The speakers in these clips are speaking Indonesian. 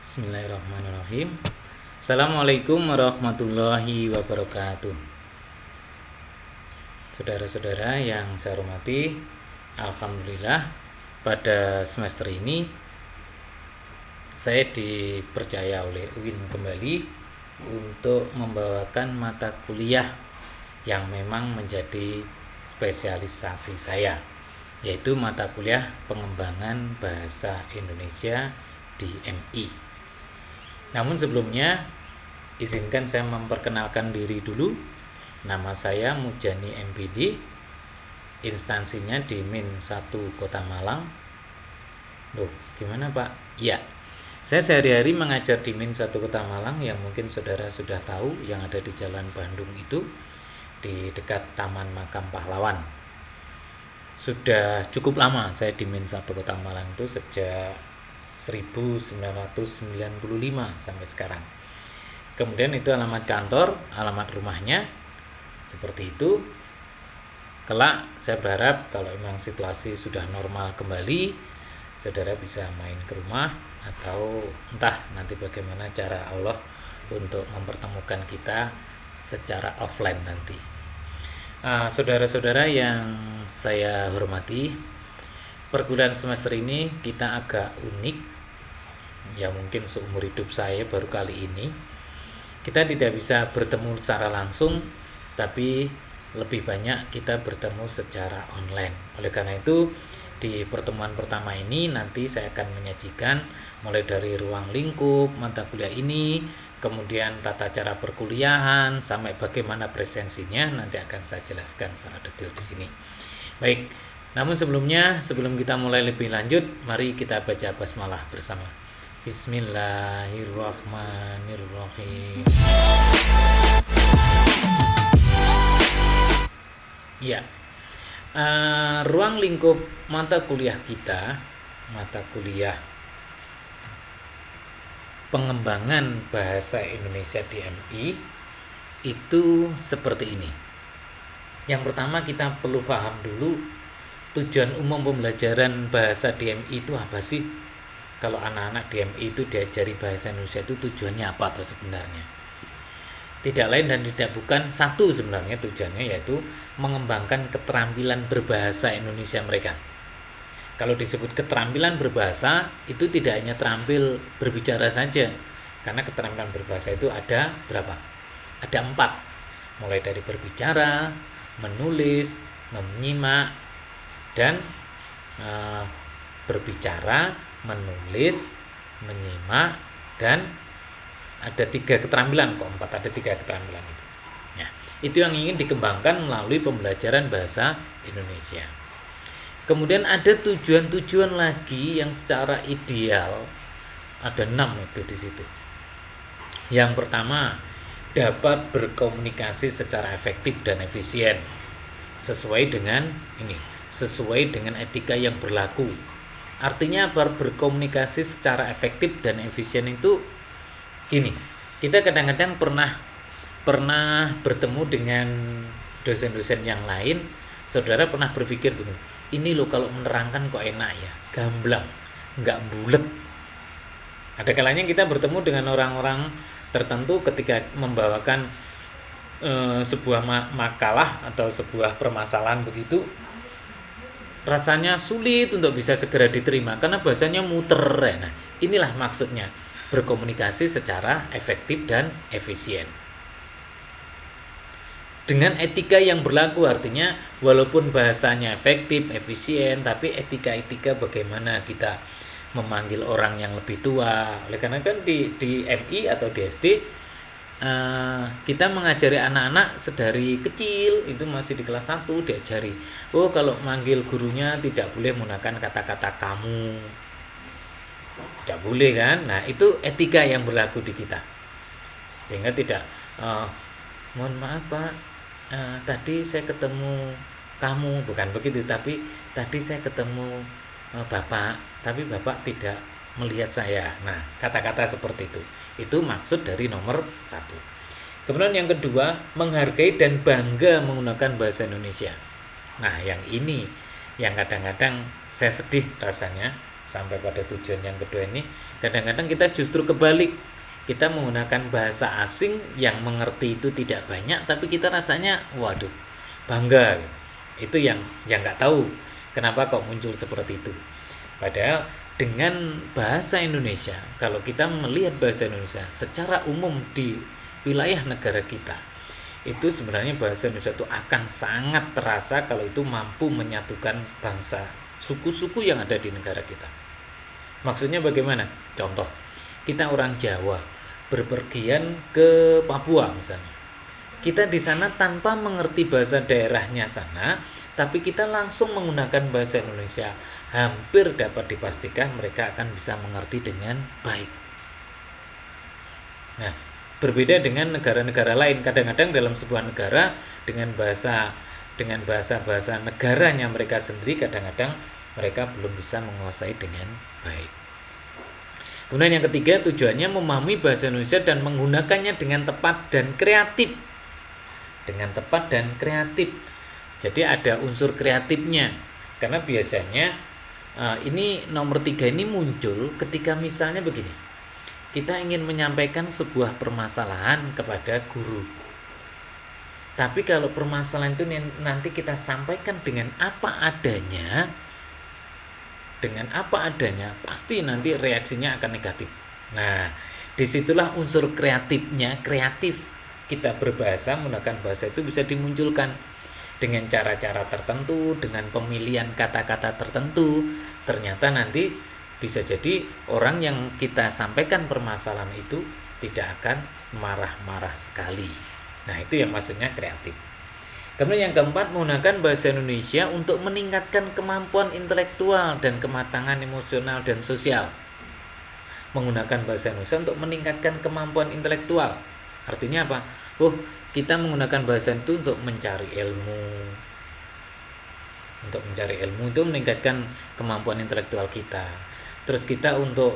Bismillahirrahmanirrahim. Assalamualaikum warahmatullahi wabarakatuh. Saudara-saudara yang saya hormati, alhamdulillah pada semester ini saya dipercaya oleh UIN kembali untuk membawakan mata kuliah yang memang menjadi spesialisasi saya, yaitu mata kuliah pengembangan bahasa Indonesia di MI. Namun sebelumnya, izinkan saya memperkenalkan diri dulu. Nama saya Mujani MPD, instansinya di Min 1 Kota Malang. Loh, gimana Pak? Ya, saya sehari-hari mengajar di Min 1 Kota Malang yang mungkin saudara sudah tahu, yang ada di Jalan Bandung itu, di dekat Taman Makam Pahlawan. Sudah cukup lama saya di Min 1 Kota Malang itu sejak 1995 sampai sekarang. Kemudian itu alamat kantor, alamat rumahnya, seperti itu. Kelak saya berharap kalau memang situasi sudah normal kembali, saudara bisa main ke rumah atau entah nanti bagaimana cara Allah untuk mempertemukan kita secara offline nanti. Saudara-saudara yang saya hormati, perkuliahan semester ini kita agak unik, ya mungkin seumur hidup saya baru kali ini. Kita tidak bisa bertemu secara langsung, tapi lebih banyak kita bertemu secara online. Oleh karena itu, di pertemuan pertama ini nanti saya akan menyajikan mulai dari ruang lingkup mata kuliah ini, kemudian tata cara perkuliahan, sampai bagaimana presensinya nanti akan saya jelaskan secara detail di sini. Baik, namun sebelum kita mulai lebih lanjut, mari kita baca basmalah bersama. Bismillahirrahmanirrahim. Ya, ruang lingkup mata kuliah kita, mata kuliah pengembangan bahasa Indonesia di MI, itu seperti ini. Yang pertama kita perlu paham dulu tujuan umum pembelajaran bahasa di MI itu apa sih? Kalau anak-anak di MI itu diajari bahasa Indonesia itu tujuannya apa atau sebenarnya? Tidak lain dan tidak bukan satu sebenarnya tujuannya, yaitu mengembangkan keterampilan berbahasa Indonesia mereka. Kalau disebut keterampilan berbahasa, itu tidak hanya terampil berbicara saja, karena keterampilan berbahasa itu ada berapa? Ada 4, mulai dari berbicara, menulis, menyimak, dan berbicara, menulis, menyimak, dan ada 3 keterampilan, kok 4, ada 3 keterampilan itu. Nah, itu yang ingin dikembangkan melalui pembelajaran bahasa Indonesia. Kemudian ada tujuan-tujuan lagi yang secara ideal ada 6 itu di situ. Yang pertama, dapat berkomunikasi secara efektif dan efisien sesuai dengan etika yang berlaku. Artinya berkomunikasi secara efektif dan efisien itu gini. Kita kadang-kadang pernah bertemu dengan dosen-dosen yang lain. Saudara pernah berpikir begini, ini loh kalau menerangkan kok enak ya, gamblang, nggak bulet. Ada kalanya kita bertemu dengan orang-orang tertentu ketika membawakan sebuah makalah atau sebuah permasalahan begitu, rasanya sulit untuk bisa segera diterima karena bahasanya muter. Nah, inilah maksudnya berkomunikasi secara efektif dan efisien dengan etika yang berlaku. Artinya walaupun bahasanya efektif, efisien, tapi etika bagaimana kita memanggil orang yang lebih tua. Oleh karena kan di MI atau di SD kita mengajari anak-anak sedari kecil, itu masih di kelas 1 diajari, kalau manggil gurunya tidak boleh menggunakan kata-kata kamu, tidak boleh kan. Nah, itu etika yang berlaku di kita, sehingga tidak mohon maaf Pak, tadi saya ketemu kamu, bukan begitu, tapi tadi saya ketemu Bapak, tapi Bapak tidak melihat saya. Nah, kata-kata seperti itu maksud dari nomor 1. Kemudian yang kedua, menghargai dan bangga menggunakan bahasa Indonesia. Nah, yang ini yang kadang-kadang saya sedih rasanya sampai pada tujuan yang kedua ini, kadang-kadang kita justru kebalik. Kita menggunakan bahasa asing yang mengerti itu tidak banyak, tapi kita rasanya waduh bangga. Itu yang nggak tahu kenapa kok muncul seperti itu. Padahal dengan bahasa Indonesia, kalau kita melihat bahasa Indonesia secara umum di wilayah negara kita, itu sebenarnya bahasa Indonesia itu akan sangat terasa kalau itu mampu menyatukan bangsa, suku-suku yang ada di negara kita. Maksudnya bagaimana? Contoh, kita orang Jawa berpergian ke Papua misalnya. Kita di sana tanpa mengerti bahasa daerahnya sana, tapi kita langsung menggunakan bahasa Indonesia. Hampir dapat dipastikan mereka akan bisa mengerti dengan baik. Nah, berbeda dengan negara-negara lain. Kadang-kadang dalam sebuah negara dengan bahasa negaranya mereka sendiri, kadang-kadang mereka belum bisa menguasai dengan baik. Kemudian yang ketiga, tujuannya memahami bahasa Indonesia dan menggunakannya dengan tepat dan kreatif. Dengan tepat dan kreatif. Jadi ada unsur kreatifnya. Karena biasanya ini nomor 3 ini muncul ketika misalnya begini. Kita ingin menyampaikan sebuah permasalahan kepada guru. Tapi kalau permasalahan itu nanti kita sampaikan dengan apa adanya, pasti nanti reaksinya akan negatif. Nah, disitulah unsur kreatif kita berbahasa, menggunakan bahasa itu bisa dimunculkan dengan cara-cara tertentu, dengan pemilihan kata-kata tertentu. Ternyata nanti bisa jadi orang yang kita sampaikan permasalahan itu tidak akan marah-marah sekali. Nah, itu yang maksudnya kreatif. Kemudian yang keempat, menggunakan bahasa Indonesia untuk meningkatkan kemampuan intelektual dan kematangan emosional dan sosial. Menggunakan bahasa Indonesia untuk meningkatkan kemampuan intelektual. Artinya apa? Kita menggunakan bahasa itu untuk mencari ilmu. Untuk mencari ilmu itu meningkatkan kemampuan intelektual kita. Terus kita untuk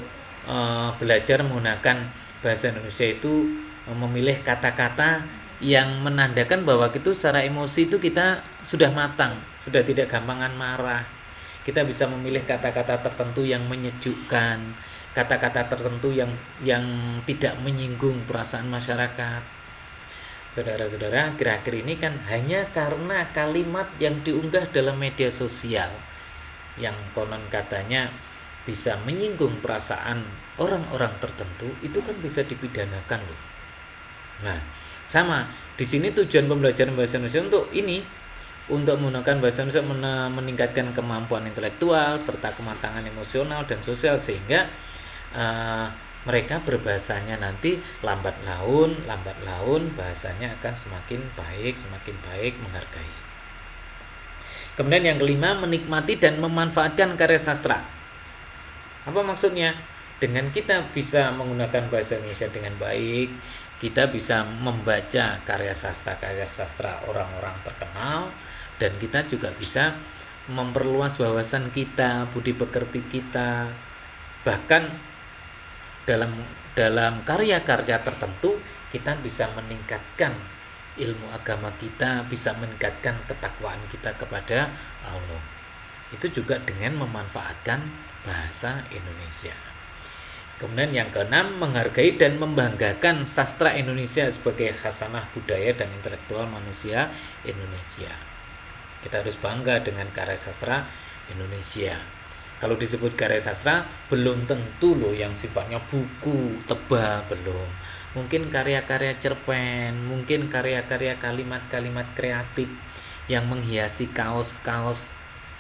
belajar menggunakan bahasa Indonesia itu memilih kata-kata yang menandakan bahwa itu secara emosi itu kita sudah matang, sudah tidak gampangan marah. Kita bisa memilih kata-kata tertentu yang menyejukkan, kata-kata tertentu yang tidak menyinggung perasaan masyarakat. Saudara-saudara, akhir-akhir ini kan hanya karena kalimat yang diunggah dalam media sosial yang konon katanya bisa menyinggung perasaan orang-orang tertentu, itu kan bisa dipidanakan loh. Nah, sama, di sini tujuan pembelajaran bahasa Indonesia untuk menggunakan bahasa Indonesia meningkatkan kemampuan intelektual serta kematangan emosional dan sosial, sehingga mereka berbahasanya nanti lambat laun bahasanya akan semakin baik menghargai. Kemudian yang kelima, menikmati dan memanfaatkan karya sastra. Apa maksudnya? Dengan kita bisa menggunakan bahasa Indonesia dengan baik, kita bisa membaca karya sastra orang-orang terkenal, dan kita juga bisa memperluas wawasan kita, budi pekerti kita. Bahkan dalam karya-karya tertentu kita bisa meningkatkan ilmu agama kita, bisa meningkatkan ketakwaan kita kepada Allah. Itu juga dengan memanfaatkan bahasa Indonesia. Kemudian yang keenam, menghargai dan membanggakan sastra Indonesia sebagai khasanah budaya dan intelektual manusia Indonesia. Kita harus bangga dengan karya sastra Indonesia. Kalau disebut karya sastra, belum tentu loh yang sifatnya buku tebal, belum. Mungkin karya-karya cerpen, mungkin karya-karya kalimat-kalimat kreatif yang menghiasi kaos-kaos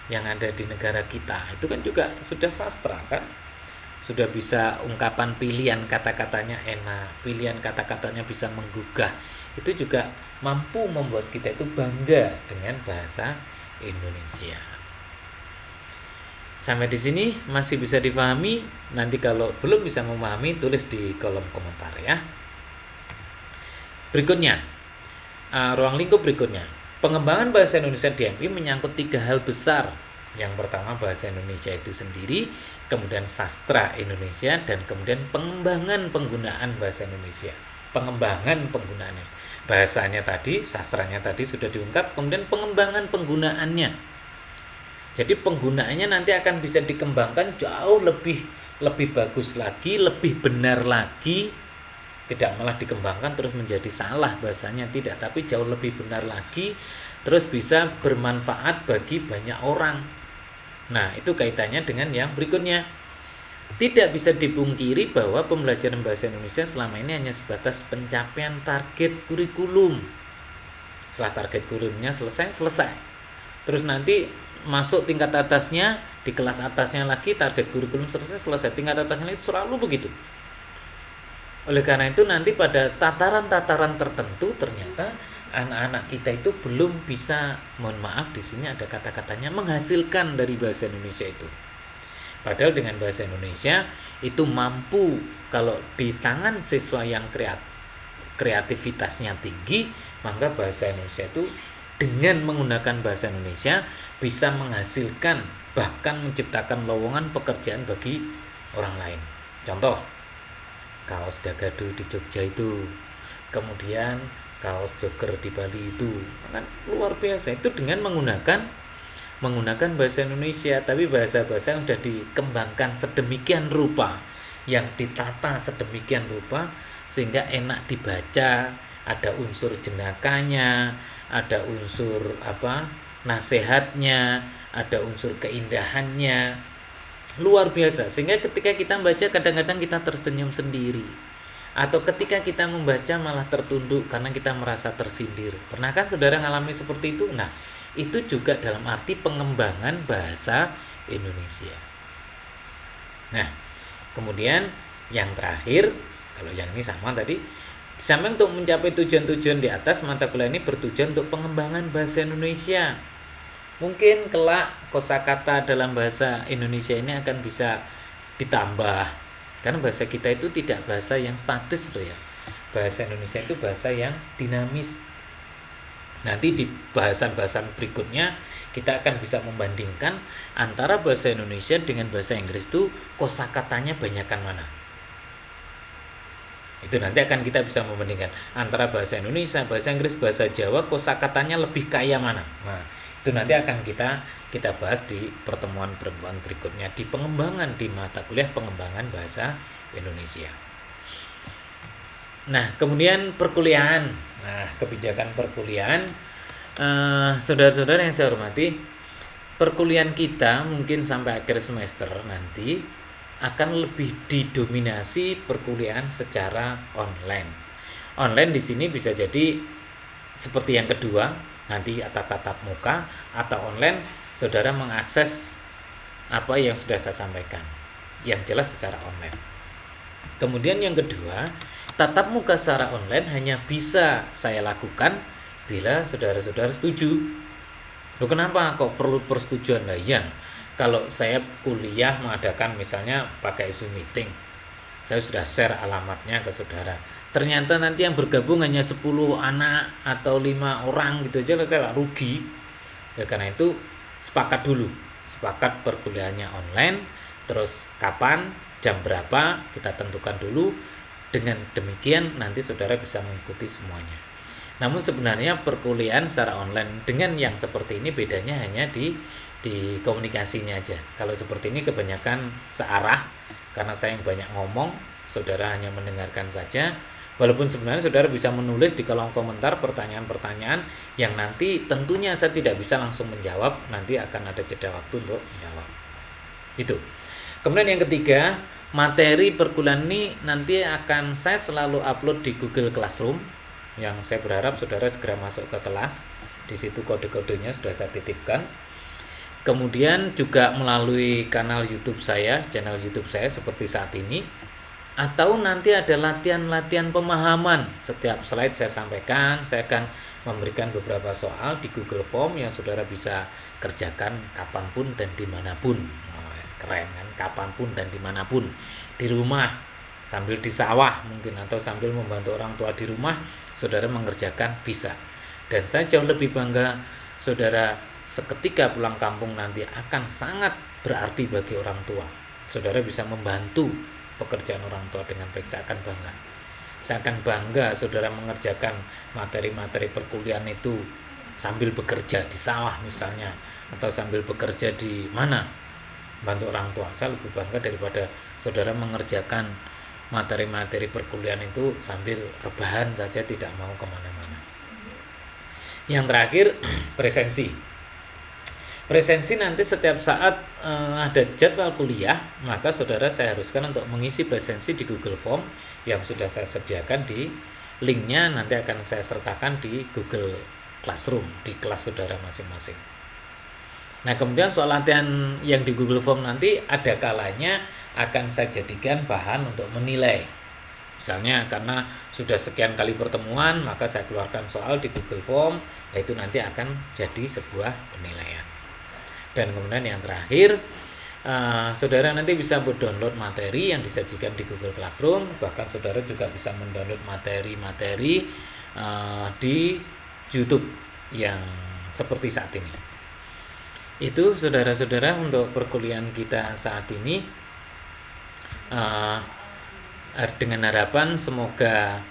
yang ada di negara kita. Itu kan juga sudah sastra kan? Sudah bisa ungkapan pilihan kata-katanya enak, pilihan kata-katanya bisa menggugah. Itu juga mampu membuat kita itu bangga dengan bahasa Indonesia. Sampai di sini masih bisa dipahami? Nanti kalau belum bisa memahami, tulis di kolom komentar ya. Berikutnya, ruang lingkup berikutnya. Pengembangan bahasa Indonesia di MI menyangkut 3 hal besar. Yang pertama, bahasa Indonesia itu sendiri, kemudian sastra Indonesia, dan kemudian pengembangan penggunaan bahasa Indonesia. Pengembangan penggunaan bahasanya tadi, sastranya tadi sudah diungkap, kemudian pengembangan penggunaannya. Jadi penggunaannya nanti akan bisa dikembangkan jauh lebih bagus lagi, lebih benar lagi, tidak malah dikembangkan terus menjadi salah bahasanya, tidak, tapi jauh lebih benar lagi, terus bisa bermanfaat bagi banyak orang. Nah, itu kaitannya dengan yang berikutnya. Tidak bisa dipungkiri bahwa pembelajaran bahasa Indonesia selama ini hanya sebatas pencapaian target kurikulum. Setelah target kurikulumnya selesai. Terus nanti masuk tingkat atasnya, di kelas atasnya lagi target kurikulum selesai, tingkat atasnya itu selalu begitu. Oleh karena itu nanti pada tataran-tataran tertentu ternyata anak-anak kita itu belum bisa, mohon maaf di sini ada kata-katanya, menghasilkan dari bahasa Indonesia itu. Padahal dengan bahasa Indonesia itu mampu, kalau di tangan siswa yang kreativitasnya tinggi, maka bahasa Indonesia itu dengan menggunakan bahasa Indonesia bisa menghasilkan, bahkan menciptakan lowongan pekerjaan bagi orang lain. Contoh, kaos Dagadu di Jogja itu, kemudian kaos jogger di Bali itu, kan luar biasa. Itu dengan menggunakan bahasa Indonesia, tapi bahasa-bahasa yang sudah dikembangkan sedemikian rupa, yang ditata sedemikian rupa sehingga enak dibaca, ada unsur jenakanya, ada unsur nasihatnya, ada unsur keindahannya, luar biasa. Sehingga ketika kita membaca kadang-kadang kita tersenyum sendiri, atau ketika kita membaca malah tertunduk karena kita merasa tersindir. Pernah kan saudara mengalami seperti itu? Nah, itu juga dalam arti pengembangan bahasa Indonesia. Nah, kemudian yang terakhir, kalau yang ini sama tadi, sampai untuk mencapai tujuan-tujuan di atas, mata kuliah ini bertujuan untuk pengembangan bahasa Indonesia. Mungkin kelak kosakata dalam bahasa Indonesia ini akan bisa ditambah, karena bahasa kita itu tidak bahasa yang statis loh ya. Bahasa Indonesia itu bahasa yang dinamis. Nanti di bahasan-bahasan berikutnya kita akan bisa membandingkan antara bahasa Indonesia dengan bahasa Inggris itu kosakatanya banyakan mana. Itu nanti akan kita bisa membandingkan antara bahasa Indonesia, bahasa Inggris, bahasa Jawa, kosakatanya lebih kaya mana. Nah, itu nanti akan kita bahas di pertemuan berikutnya di pengembangan, di mata kuliah pengembangan bahasa Indonesia. Nah, kemudian perkuliahan. Nah, kebijakan perkuliahan, saudara-saudara yang saya hormati, perkuliahan kita mungkin sampai akhir semester nanti akan lebih didominasi perkuliahan secara online. Online di sini bisa jadi seperti yang kedua, nanti tatap muka, atau online saudara mengakses apa yang sudah saya sampaikan, yang jelas secara online. Kemudian yang kedua, tatap muka secara online hanya bisa saya lakukan bila saudara-saudara setuju. Loh, kenapa kok perlu persetujuan? Nah, iya, kalau saya kuliah mengadakan misalnya pakai Zoom meeting, saya sudah share alamatnya ke saudara, ternyata nanti yang bergabung hanya 10 anak atau 5 orang gitu aja, saya rugi. Ya, karena itu sepakat perkuliahannya online, terus kapan, jam berapa kita tentukan dulu. Dengan demikian nanti saudara bisa mengikuti semuanya. Namun sebenarnya perkuliahan secara online dengan yang seperti ini bedanya hanya di komunikasinya aja. Kalau seperti ini kebanyakan searah, karena saya yang banyak ngomong, saudara hanya mendengarkan saja. Walaupun sebenarnya saudara bisa menulis di kolom komentar pertanyaan-pertanyaan yang nanti tentunya saya tidak bisa langsung menjawab, nanti akan ada jeda waktu untuk menjawab. Itu. Kemudian yang ketiga, materi perkuliahan ini nanti akan saya selalu upload di Google Classroom, yang saya berharap saudara segera masuk ke kelas. Di situ kode-kodenya sudah saya titipkan. Kemudian juga melalui channel YouTube saya seperti saat ini, atau nanti ada latihan-latihan pemahaman. Setiap slide saya sampaikan, saya akan memberikan beberapa soal di Google Form yang saudara bisa kerjakan kapanpun dan dimanapun. Keren kan, kapanpun dan dimanapun, di rumah, sambil di sawah mungkin, atau sambil membantu orang tua di rumah, saudara mengerjakan bisa. Dan saya jauh lebih bangga saudara seketika pulang kampung nanti akan sangat berarti bagi orang tua. Saudara bisa membantu pekerjaan orang tua dengan baik, saya akan bangga. Saya akan bangga saudara mengerjakan materi-materi perkuliahan itu sambil bekerja di sawah misalnya, atau sambil bekerja di mana, bantu orang tua. Saya lebih bangga daripada saudara mengerjakan materi-materi perkuliahan itu sambil rebahan saja, tidak mau kemana-mana. Yang terakhir, presensi. Presensi nanti setiap saat ada jadwal kuliah, maka saudara saya haruskan untuk mengisi presensi di Google Form yang sudah saya sediakan. Di linknya nanti akan saya sertakan di Google Classroom di kelas saudara masing-masing. Nah, kemudian soal latihan yang di Google Form nanti ada kalanya akan saya jadikan bahan untuk menilai. Misalnya karena sudah sekian kali pertemuan, maka saya keluarkan soal di Google Form, nah itu nanti akan jadi sebuah penilaian. Dan kemudian yang terakhir, saudara nanti bisa mendownload materi yang disajikan di Google Classroom. Bahkan saudara juga bisa mendownload materi-materi di YouTube yang seperti saat ini. Itu saudara-saudara untuk perkuliahan kita saat ini, dengan harapan semoga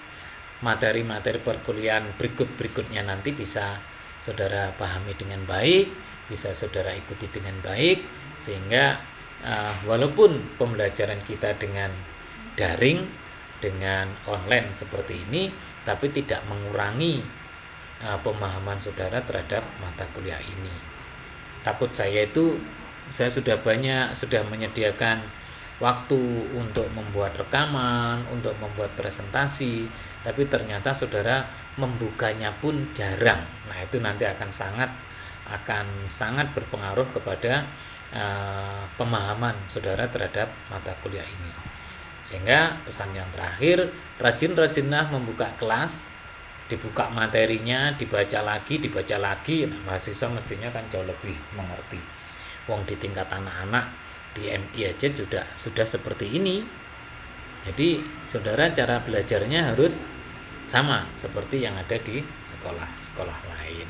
materi-materi perkuliahan berikutnya nanti bisa saudara pahami dengan baik, bisa saudara ikuti dengan baik, sehingga walaupun pembelajaran kita dengan daring, dengan online seperti ini, tapi tidak mengurangi pemahaman saudara terhadap mata kuliah ini. Takut saya sudah menyediakan waktu untuk membuat rekaman, untuk membuat presentasi, tapi ternyata saudara membukanya pun jarang. Nah, itu nanti akan sangat berpengaruh kepada pemahaman saudara terhadap mata kuliah ini. Sehingga pesan yang terakhir, rajin-rajinlah membuka kelas, dibuka materinya, dibaca lagi. Nah, mahasiswa mestinya kan jauh lebih mengerti. Wong di tingkat anak-anak di MI aja sudah seperti ini. Jadi saudara cara belajarnya harus sama seperti yang ada di sekolah-sekolah lain.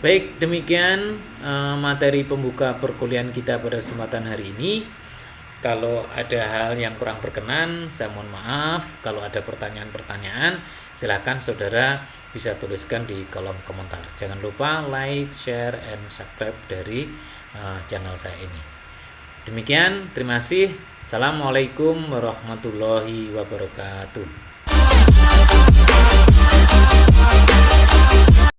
Baik, demikian materi pembuka perkuliahan kita pada kesempatan hari ini. Kalau ada hal yang kurang berkenan, saya mohon maaf. Kalau ada pertanyaan-pertanyaan, silakan saudara bisa tuliskan di kolom komentar. Jangan lupa like, share, and subscribe dari channel saya ini. Demikian, terima kasih. Assalamualaikum warahmatullahi wabarakatuh.